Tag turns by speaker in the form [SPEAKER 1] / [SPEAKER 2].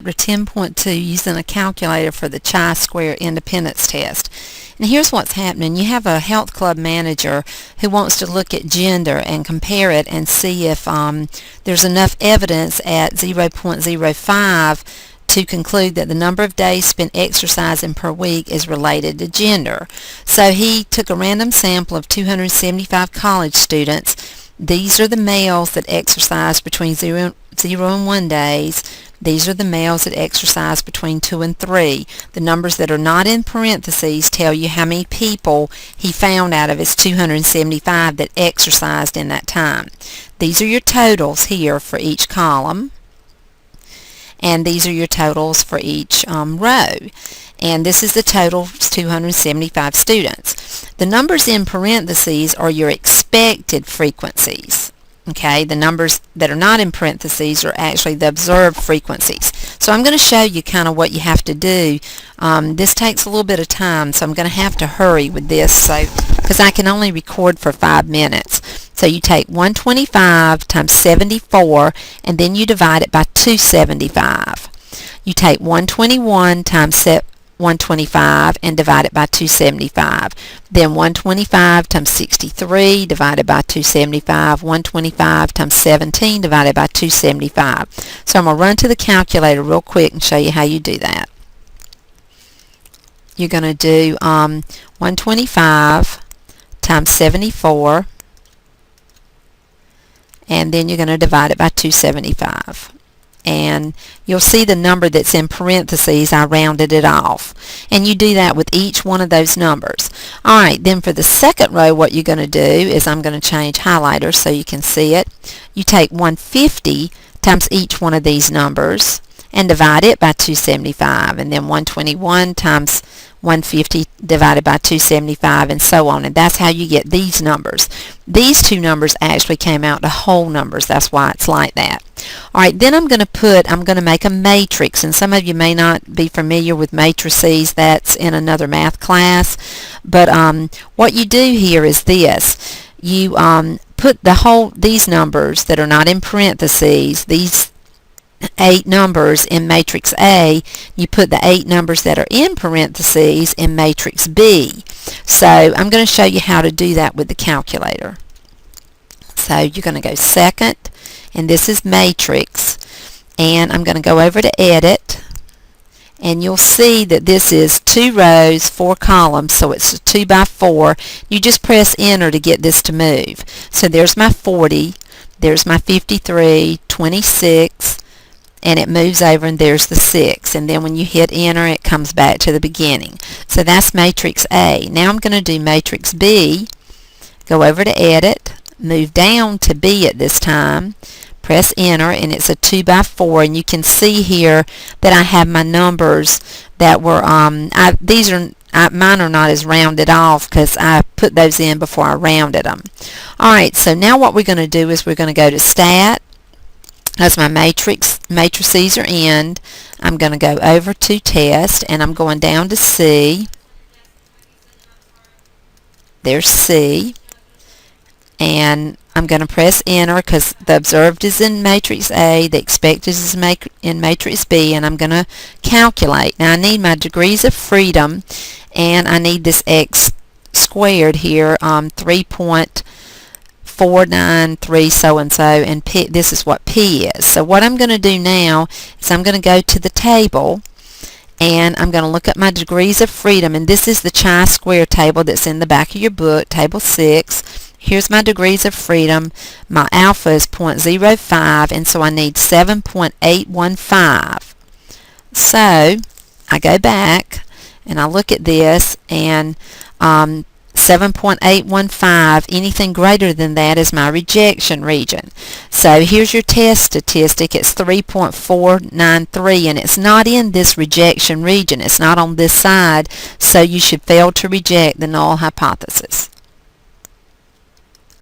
[SPEAKER 1] Chapter 10.2, using a calculator for the chi-square independence test. And here's what's happening. You have a health club manager who wants to look at gender and compare it and see if there's enough evidence at 0.05 to conclude that the number of days spent exercising per week is related to gender. So he took a random sample of 275 college students. These are the males that exercise between 0 and 1 days. These are the males that exercise between 2 and 3. The numbers that are not in parentheses tell you how many people he found out of his 275 that exercised in that time. These are your totals here for each column, and these are your totals for each row. And this is the total, 275 students. The numbers in parentheses are your expected frequencies. Okay, the numbers that are not in parentheses are actually the observed frequencies. So I'm going to show you kind of what you have to do. This takes a little bit of time, so I'm going to have to hurry with this because I can only record for 5 minutes. So you take 125 times 74 and then you divide it by 275. You take 121 times 125 and divide it by 275. Then 125 times 63 divided by 275. 125 times 17 divided by 275. So I'm going to run to the calculator real quick and show you how you do that. You're going to do 125 times 74, and then you're going to divide it by 275. And you'll see the number that's in parentheses, I rounded it off. And you do that with each one of those numbers. Alright, then for the second row, what you're going to do is I'm going to change highlighters so you can see it. You take 150 times each one of these numbers and divide it by 275. And then 121 times 150 divided by 275, and so on. And that's how you get these numbers. These two numbers actually came out to whole numbers. That's why it's like that. Alright, then I'm going to make a matrix, and some of you may not be familiar with matrices. That's in another math class. But what you do here is this. You put these numbers that are not in parentheses, these 8 numbers in matrix A. You put the 8 numbers that are in parentheses in matrix B. So I'm going to show you how to do that with the calculator. So you're going to go second, and this is matrix, and I'm going to go over to edit, and you'll see that this is 2 rows, 4 columns, so it's a 2 by 4. You just press enter to get this to move. So there's my 40, there's my 53, 26, and it moves over, and there's the 6, and then when you hit enter it comes back to the beginning. So that's matrix A. Now I'm going to do matrix B. Go over to edit, move down to B at this time, press enter, and it's a 2 by 4, and you can see here that I have my numbers that were mine are not as rounded off because I put those in before I rounded them. Alright, so now what we're going to do is we're going to go to stat. As my matrices are in, I'm going to go over to test, and I'm going down to C. There's C. And I'm going to press enter because the observed is in matrix A, the expected is in matrix B, and I'm going to calculate. Now I need my degrees of freedom, and I need this x squared here, 3.493 so-and-so, and P, this is what P is. So what I'm going to do now is I'm going to go to the table, and I'm going to look at my degrees of freedom, and this is the chi-square table that's in the back of your book, table 6. Here's my degrees of freedom. My alpha is 0.05, and so I need 7.815. So I go back and I look at this, and 7.815, anything greater than that is my rejection region. So here's your test statistic. It's 3.493, and it's not in this rejection region. It's not on this side, so you should fail to reject the null hypothesis.